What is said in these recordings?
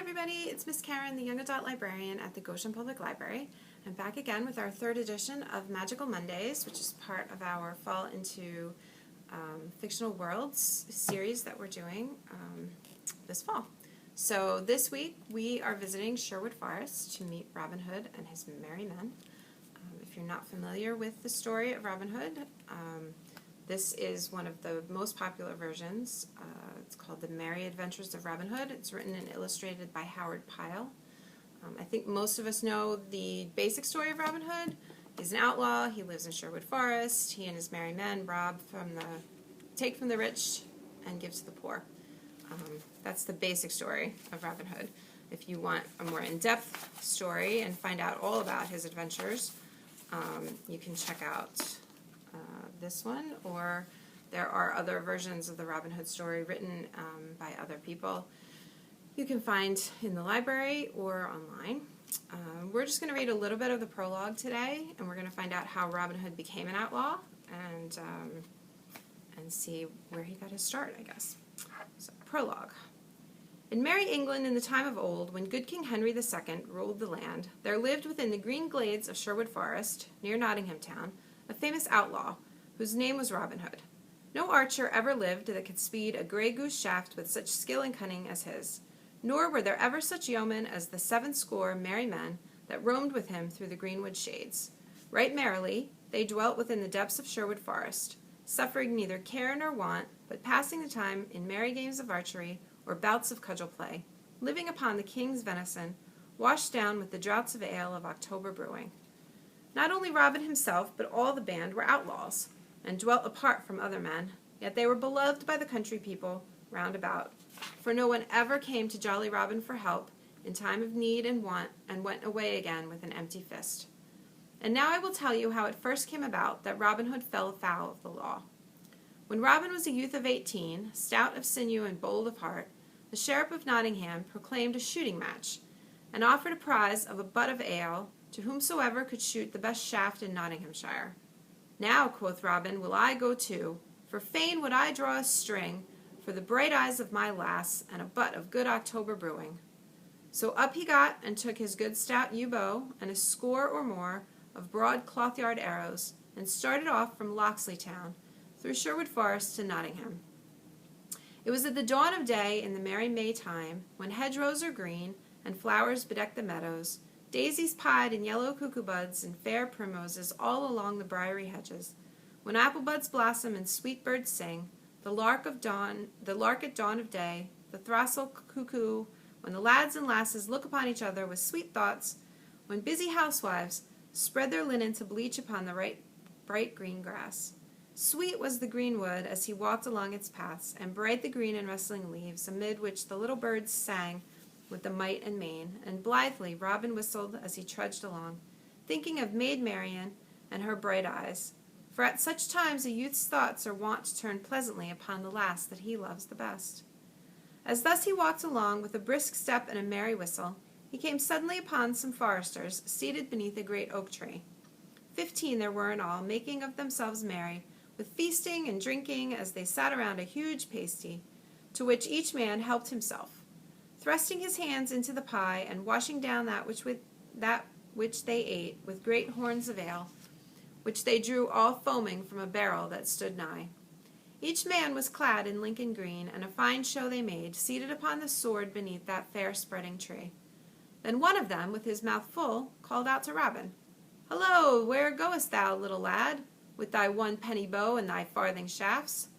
everybody, it's Miss Karen, the Young Adult Librarian at the Goshen Public Library. I'm back again with our third edition of Magical Mondays, which is part of our Fall into Fictional Worlds series that we're doing this fall. So this week we are visiting Sherwood Forest to meet Robin Hood and his merry men. If you're not familiar with the story of Robin Hood, this is one of the most popular versions. It's called The Merry Adventures of Robin Hood. It's written and illustrated by Howard Pyle. I think most of us know the basic story of Robin Hood. He's an outlaw. He lives in Sherwood Forest. He and his merry men take from the rich and give to the poor. That's the basic story of Robin Hood. If you want a more in-depth story and find out all about his adventures, you can check out this one, or there are other versions of the Robin Hood story written by other people you can find in the library or online. We're just going to read a little bit of the prologue today, and we're going to find out how Robin Hood became an outlaw and see where he got his start, I guess. So, prologue. In merry England in the time of old, when good King Henry II ruled the land, there lived within the green glades of Sherwood Forest, near Nottingham town, a famous outlaw, whose name was Robin Hood. No archer ever lived that could speed a grey goose shaft with such skill and cunning as his, nor were there ever such yeomen as the 70 merry men that roamed with him through the greenwood shades. Right merrily they dwelt within the depths of Sherwood Forest, suffering neither care nor want, but passing the time in merry games of archery or bouts of cudgel play, living upon the king's venison, washed down with the draughts of ale of October brewing. Not only Robin himself, but all the band were outlaws, and dwelt apart from other men, yet they were beloved by the country people round about, for no one ever came to jolly Robin for help in time of need and want, and went away again with an empty fist. And now I will tell you how it first came about that Robin Hood fell foul of the law. When Robin was a youth of 18, stout of sinew and bold of heart, the Sheriff of Nottingham proclaimed a shooting match, and offered a prize of a butt of ale to whomsoever could shoot the best shaft in Nottinghamshire. Now, quoth Robin, will I go too, for fain would I draw a string for the bright eyes of my lass and a butt of good October brewing. So up he got and took his good stout yew bow and a score or more of broad cloth-yard arrows and started off from Locksley town through Sherwood Forest to Nottingham. It was at the dawn of day in the merry May time, when hedgerows are green and flowers bedeck the meadows, daisies pied and yellow cuckoo buds and fair primroses all along the briery hedges, when apple buds blossom and sweet birds sing, the lark at dawn of day, the throstle cuckoo, when the lads and lasses look upon each other with sweet thoughts, when busy housewives spread their linen to bleach upon the bright green grass. Sweet was the greenwood as he walked along its paths, and bright the green and rustling leaves, amid which the little birds sang with the might and main, and blithely Robin whistled as he trudged along, thinking of Maid Marian and her bright eyes, for at such times a youth's thoughts are wont to turn pleasantly upon the lass that he loves the best. As thus he walked along with a brisk step and a merry whistle, he came suddenly upon some foresters seated beneath a great oak tree. 15 there were in all, making of themselves merry, with feasting and drinking as they sat around a huge pasty, to which each man helped himself, thrusting his hands into the pie and washing down that which they ate with great horns of ale, which they drew all foaming from a barrel that stood nigh. Each man was clad in Lincoln green, and a fine show they made, seated upon the sward beneath that fair spreading tree. Then one of them, with his mouth full, called out to Robin, "Hullo, where goest thou, little lad, with thy 1 penny bow and thy farthing shafts?"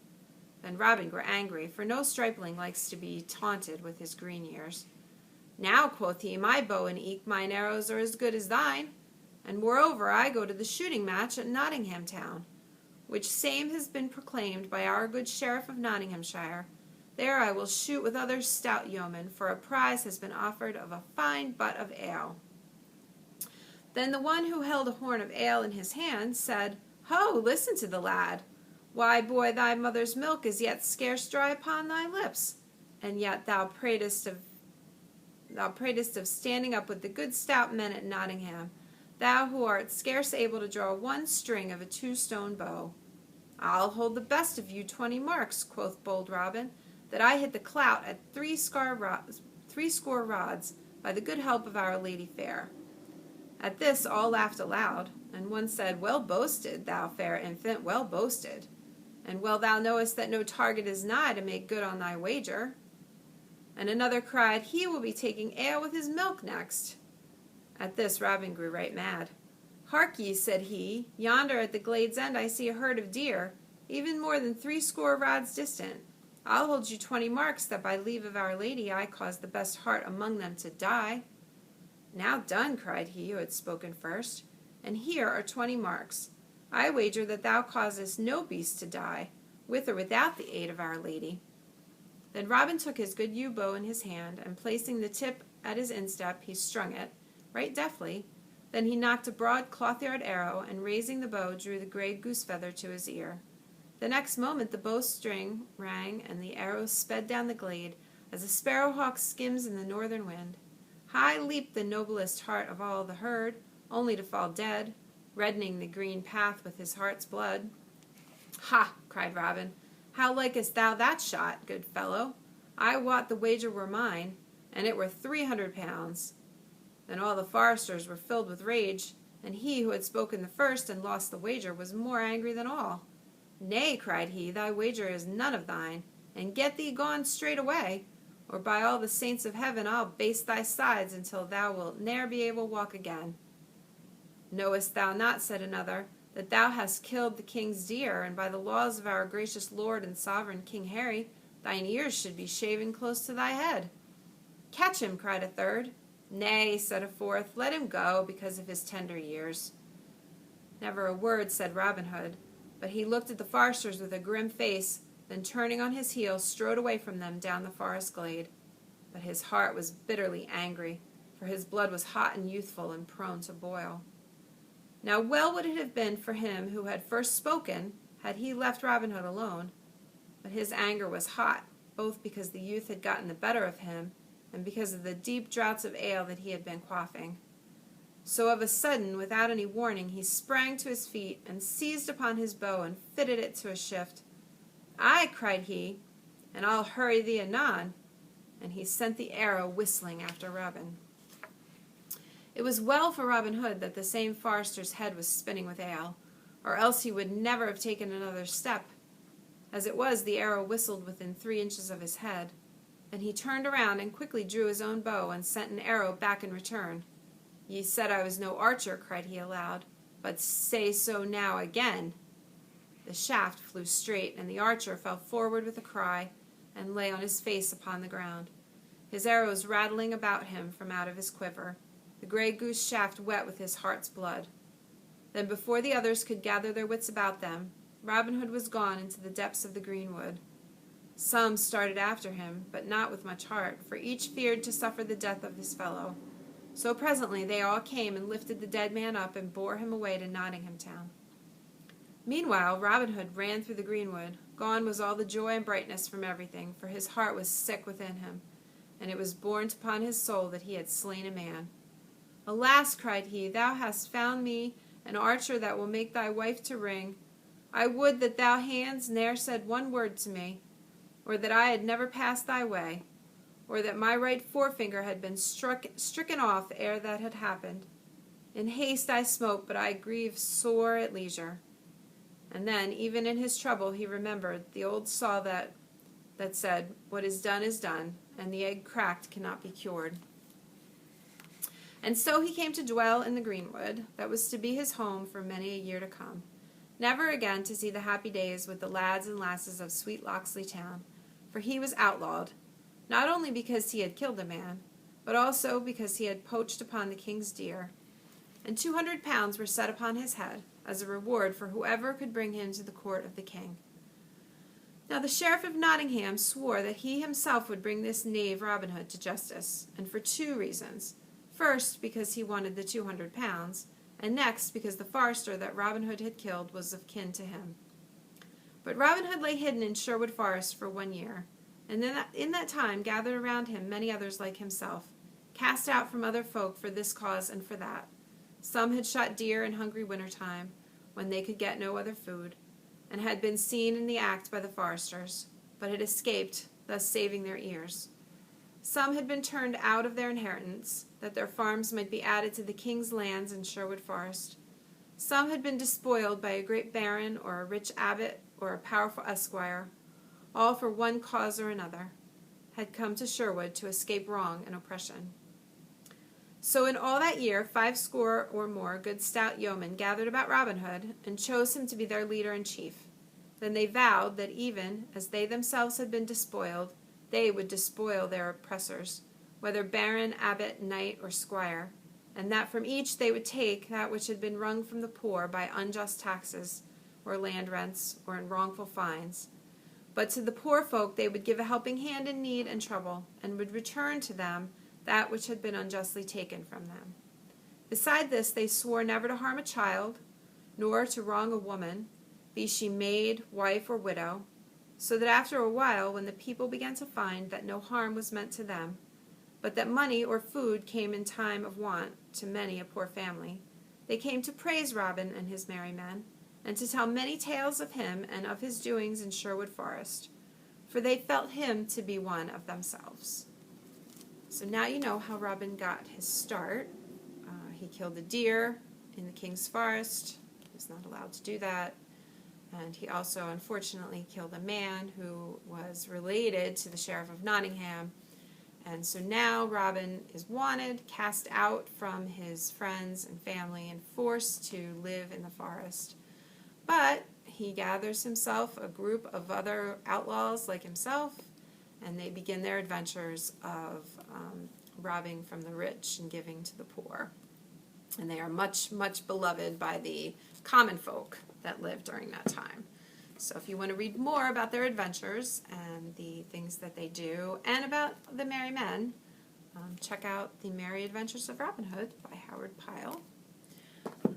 Then Robin grew angry, for no stripling likes to be taunted with his green years. "Now," quoth he, "my bow and eke mine arrows are as good as thine, and moreover I go to the shooting match at Nottingham town, which same has been proclaimed by our good Sheriff of Nottinghamshire. There I will shoot with other stout yeomen, for a prize has been offered of a fine butt of ale." Then the one who held a horn of ale in his hand said, "Ho, listen to the lad. Why, boy, thy mother's milk is yet scarce dry upon thy lips, and yet thou pratest of standing up with the good stout men at Nottingham, thou who art scarce able to draw 1 string of a 2-stone bow." "I'll hold the best of you 20 marks, quoth bold Robin, "that I hit the clout at 3 80 rods, by the good help of Our Lady fair. At this all laughed aloud, and one said, Well boasted, thou fair infant, well boasted. And well thou knowest that no target is nigh to make good on thy wager. And another cried, He will be taking ale with his milk next. At this Robin grew right mad. Hark ye, said he, yonder at the glade's end I see a herd of deer, even more than 80 rods distant. I'll hold you 20 marks that by leave of Our Lady I caused the best heart among them to die. Now done, cried he who had spoken first, and here are 20 marks. I wager that thou causest no beast to die, with or without the aid of Our Lady. Then Robin took his good yew bow in his hand, and placing the tip at his instep, he strung it, right deftly. Then he knocked a broad cloth-yard arrow, and raising the bow, drew the gray goose feather to his ear. The next moment the bowstring rang, and the arrow sped down the glade, as a sparrowhawk skims in the northern wind. High leaped the noblest heart of all the herd, only to fall dead, reddening the green path with his heart's blood. Ha! cried Robin. How likest thou that shot, good fellow? I wot the wager were mine, and it were 300 pounds. Then all the foresters were filled with rage, and he who had spoken the first and lost the wager was more angry than all. Nay, cried he, thy wager is none of thine, and get thee gone straight away, or by all the saints of heaven I'll baste thy sides until thou wilt ne'er be able to walk again. Knowest thou not, said another, that thou hast killed the king's deer, and by the laws of our gracious lord and sovereign King Harry, thine ears should be shaven close to thy head. Catch him, cried a third. Nay, said a fourth, let him go, because of his tender years. Never a word said Robin Hood, but he looked at the foresters with a grim face, then turning on his heel, strode away from them down the forest glade. But his heart was bitterly angry, for his blood was hot and youthful and prone to boil. Now well would it have been for him who had first spoken, had he left Robin Hood alone. But his anger was hot, both because the youth had gotten the better of him, and because of the deep draughts of ale that he had been quaffing. So of a sudden, without any warning, he sprang to his feet, and seized upon his bow, and fitted it to a shift. Aye, cried he, and I'll hurry thee anon. And he sent the arrow whistling after Robin. It was well for Robin Hood that the same forester's head was spinning with ale, or else he would never have taken another step. As it was, the arrow whistled within 3 inches of his head. Then he turned around and quickly drew his own bow and sent an arrow back in return. Ye said I was no archer, cried he aloud, but say so now again. The shaft flew straight, and the archer fell forward with a cry, and lay on his face upon the ground, his arrows rattling about him from out of his quiver, the gray goose shaft wet with his heart's blood. Then before the others could gather their wits about them, Robin Hood was gone into the depths of the greenwood. Some started after him, but not with much heart, for each feared to suffer the death of his fellow. So presently they all came and lifted the dead man up and bore him away to Nottingham town. Meanwhile Robin Hood ran through the greenwood. Gone was all the joy and brightness from everything, for his heart was sick within him, and it was borne upon his soul that he had slain a man. Alas, cried he, thou hast found me an archer that will make thy wife to ring. I would that thou hands ne'er said one word to me, or that I had never passed thy way, or that my right forefinger had been stricken off ere that had happened. In haste I smote, but I grieve sore at leisure. And then, even in his trouble, he remembered the old saw that said, What is done, and the egg cracked cannot be cured. And so he came to dwell in the greenwood that was to be his home for many a year to come, never again to see the happy days with the lads and lasses of sweet Locksley town, for he was outlawed, not only because he had killed a man, but also because he had poached upon the king's deer, and 200 pounds were set upon his head as a reward for whoever could bring him to the court of the king. Now the sheriff of Nottingham swore that he himself would bring this knave Robin Hood to justice, and for 2 reasons. First, because he wanted the 200 pounds, and next, because the forester that Robin Hood had killed was of kin to him. But Robin Hood lay hidden in Sherwood Forest for 1 year, and in that time gathered around him many others like himself, cast out from other folk for this cause and for that. Some had shot deer in hungry winter time, when they could get no other food, and had been seen in the act by the foresters, but had escaped, thus saving their ears. Some had been turned out of their inheritance, that their farms might be added to the king's lands in Sherwood Forest. Some had been despoiled by a great baron or a rich abbot or a powerful esquire, all for one cause or another, had come to Sherwood to escape wrong and oppression. So in all that year 50 or more good stout yeomen gathered about Robin Hood and chose him to be their leader and chief. Then they vowed that even as they themselves had been despoiled, they would despoil their oppressors, whether baron, abbot, knight, or squire, and that from each they would take that which had been wrung from the poor by unjust taxes, or land rents, or in wrongful fines. But to the poor folk they would give a helping hand in need and trouble, and would return to them that which had been unjustly taken from them. Beside this they swore never to harm a child, nor to wrong a woman, be she maid, wife, or widow, so that after a while, when the people began to find that no harm was meant to them, but that money or food came in time of want to many a poor family, they came to praise Robin and his merry men, and to tell many tales of him and of his doings in Sherwood Forest, for they felt him to be one of themselves. So now you know how Robin got his start. He killed a deer in the king's forest. He was not allowed to do that. And he also, unfortunately, killed a man who was related to the Sheriff of Nottingham. And so now Robin is wanted, cast out from his friends and family, and forced to live in the forest. But he gathers himself a group of other outlaws like himself, and they begin their adventures of robbing from the rich and giving to the poor. And they are much, much beloved by the common folk that lived during that time. So if you want to read more about their adventures and the things that they do, and about the merry men, check out The Merry Adventures of Robin Hood by Howard Pyle.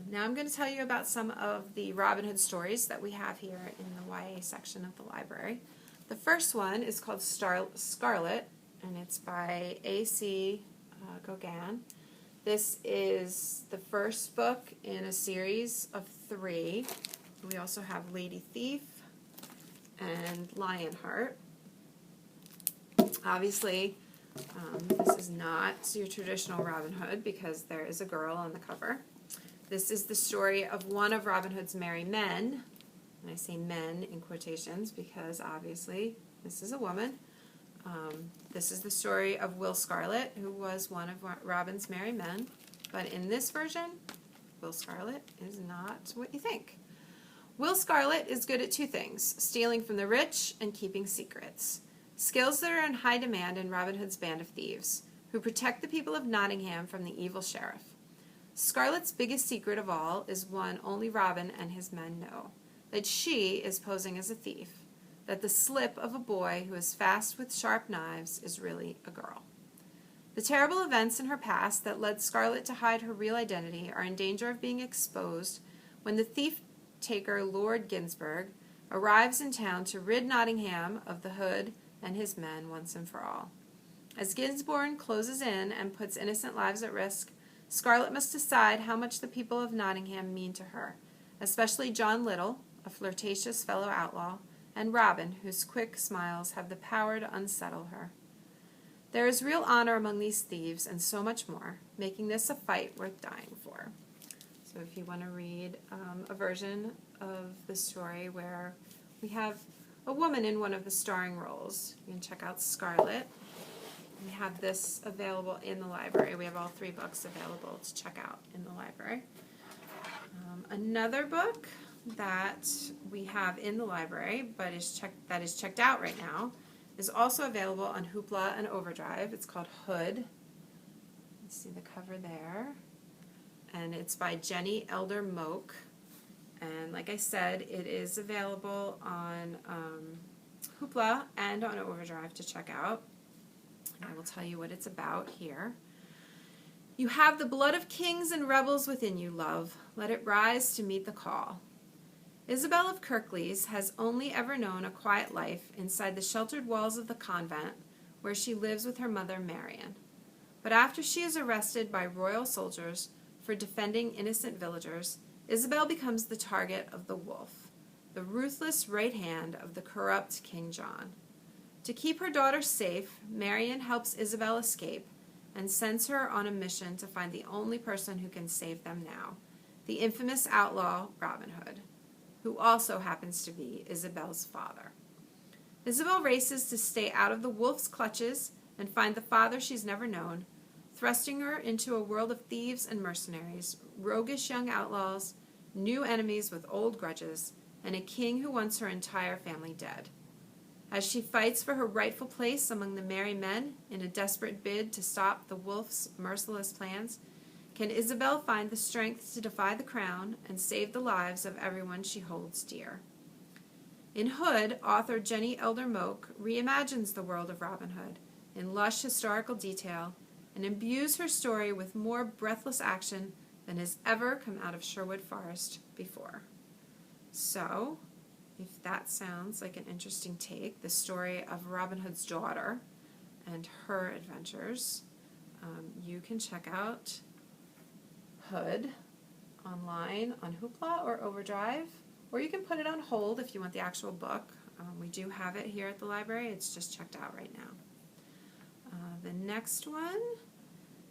Now I'm going to tell you about some of the Robin Hood stories that we have here in the YA section of the library. The first one is called Scarlet, and it's by A.C. Gauguin. This is the first book in a series of 3. We also have Lady Thief and Lionheart. Obviously, this is not your traditional Robin Hood because there is a girl on the cover. This is the story of one of Robin Hood's merry men. And I say men in quotations because obviously this is a woman. This is the story of Will Scarlet, who was one of Robin's merry men. But in this version, Will Scarlet is not what you think. Will Scarlet is good at 2 things: stealing from the rich and keeping secrets. Skills that are in high demand in Robin Hood's band of thieves, who protect the people of Nottingham from the evil sheriff. Scarlet's biggest secret of all is one only Robin and his men know: that she is posing as a thief, that the slip of a boy who is fast with sharp knives is really a girl. The terrible events in her past that led Scarlet to hide her real identity are in danger of being exposed when the thief-taker Lord Ginsburg arrives in town to rid Nottingham of the Hood and his men once and for all. As Ginsburg closes in and puts innocent lives at risk, Scarlet must decide how much the people of Nottingham mean to her, especially John Little, a flirtatious fellow outlaw, and Robin, whose quick smiles have the power to unsettle her. There is real honor among these thieves and so much more, making this a fight worth dying for. So if you want to read a version of the story where we have a woman in one of the starring roles, you can check out Scarlet. We have this available in the library. We have all 3 books available to check out in the library. Another book that we have in the library but is checked out right now is also available on Hoopla and Overdrive. It's called Hood. You see the cover there. And it's by Jenny Elder Moak. And like I said, it is available on Hoopla and on Overdrive to check out. And I will tell you what it's about here. You have the blood of kings and rebels within you, love. Let it rise to meet the call. Isabel of Kirklees has only ever known a quiet life inside the sheltered walls of the convent where she lives with her mother Marian. But after she is arrested by royal soldiers for defending innocent villagers, Isabel becomes the target of the wolf, the ruthless right hand of the corrupt King John. To keep her daughter safe, Marian helps Isabel escape and sends her on a mission to find the only person who can save them now, the infamous outlaw Robin Hood, who also happens to be Isabel's father. Isabel races to stay out of the wolf's clutches and find the father she's never known, thrusting her into a world of thieves and mercenaries, roguish young outlaws, new enemies with old grudges, and a king who wants her entire family dead. As she fights for her rightful place among the merry men in a desperate bid to stop the wolf's merciless plans, can Isabel find the strength to defy the crown and save the lives of everyone she holds dear? In Hood, author Jenny Elder Moak reimagines the world of Robin Hood in lush historical detail and imbues her story with more breathless action than has ever come out of Sherwood Forest before. So, if that sounds like an interesting take, the story of Robin Hood's daughter and her adventures, you can check out Hood online on Hoopla or Overdrive, or you can put it on hold if you want the actual book. We do have it here at the library. It's just checked out right now. The next one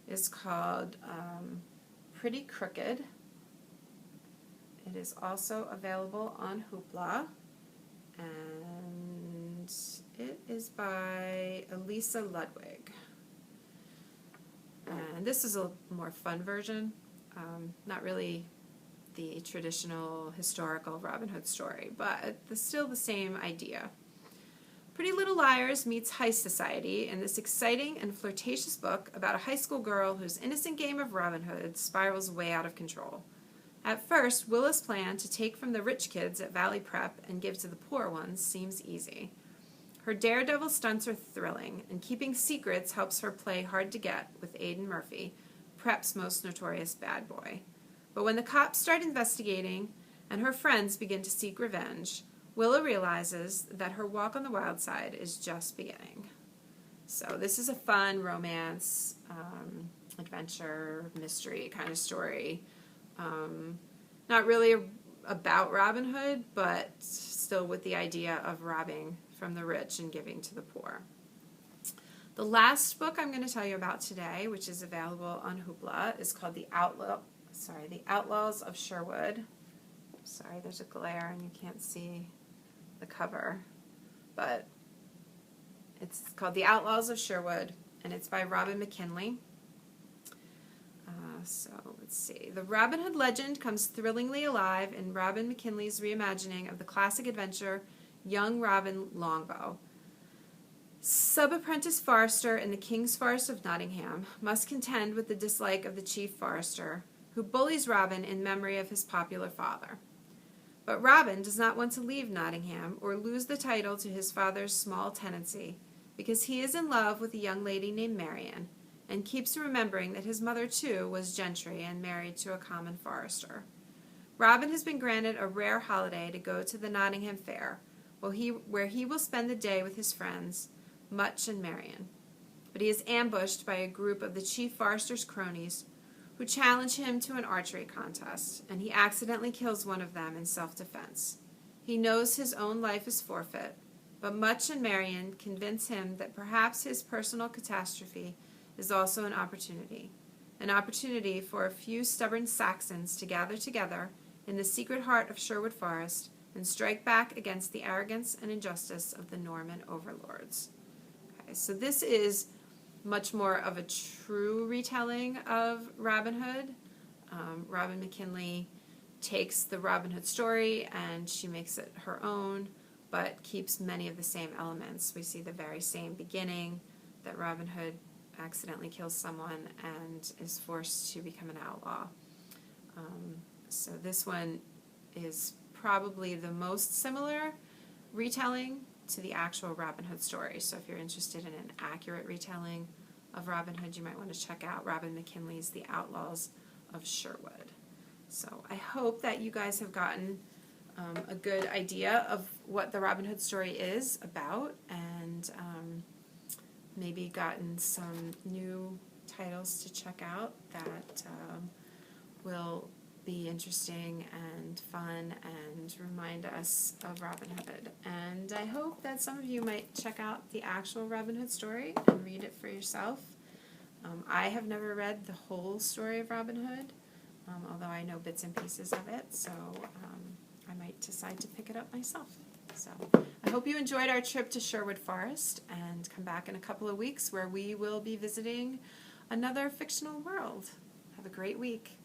is called Pretty Crooked. It is also available on Hoopla, and it is by Elisa Ludwig. And this is a more fun version, not really the traditional historical Robin Hood story, but still the same idea. Pretty Little Liars meets Heist Society in this exciting and flirtatious book about a high school girl whose innocent game of Robin Hood spirals way out of control. At first, Willa's plan to take from the rich kids at Valley Prep and give to the poor ones seems easy. Her daredevil stunts are thrilling, and keeping secrets helps her play hard to get with Aidan Murphy, Prep's most notorious bad boy. But when the cops start investigating and her friends begin to seek revenge, Willa realizes that her walk on the wild side is just beginning. So this is a fun romance, adventure, mystery kind of story. Not really about Robin Hood, but still with the idea of robbing from the rich and giving to the poor. The last book I'm going to tell you about today, which is available on Hoopla, is called The Outlaws of Sherwood. Sorry, there's a glare and you can't see the cover, but it's called The Outlaws of Sherwood, and it's by Robin McKinley. So let's see. The Robin Hood legend comes thrillingly alive in Robin McKinley's reimagining of the classic adventure Young Robin Longbow. Sub-apprentice forester in the King's Forest of Nottingham must contend with the dislike of the chief forester, who bullies Robin in memory of his popular father. But Robin does not want to leave Nottingham or lose the title to his father's small tenancy, because he is in love with a young lady named Marian, and keeps remembering that his mother too was gentry and married to a common forester. Robin has been granted a rare holiday to go to the Nottingham Fair, where he will spend the day with his friends, Much and Marian. But he is ambushed by a group of the chief forester's cronies who challenge him to an archery contest, and he accidentally kills one of them in self-defense. He knows his own life is forfeit, but Much and Marian convince him that perhaps his personal catastrophe is also an opportunity for a few stubborn Saxons to gather together in the secret heart of Sherwood Forest and strike back against the arrogance and injustice of the Norman overlords. Okay, so this is much more of a true retelling of Robin Hood. Robin McKinley takes the Robin Hood story and she makes it her own, but keeps many of the same elements. We see the very same beginning, that Robin Hood accidentally kills someone and is forced to become an outlaw. So this one is probably the most similar retelling to the actual Robin Hood story. So if you're interested in an accurate retelling of Robin Hood, you might want to check out Robin McKinley's The Outlaws of Sherwood. So I hope that you guys have gotten a good idea of what the Robin Hood story is about, and maybe gotten some new titles to check out that will be interesting and fun and remind us of Robin Hood. And I hope that some of you might check out the actual Robin Hood story and read it for yourself. I have never read the whole story of Robin Hood, although I know bits and pieces of it, so I might decide to pick it up myself. So I hope you enjoyed our trip to Sherwood Forest, and come back in a couple of weeks where we will be visiting another fictional world. Have a great week.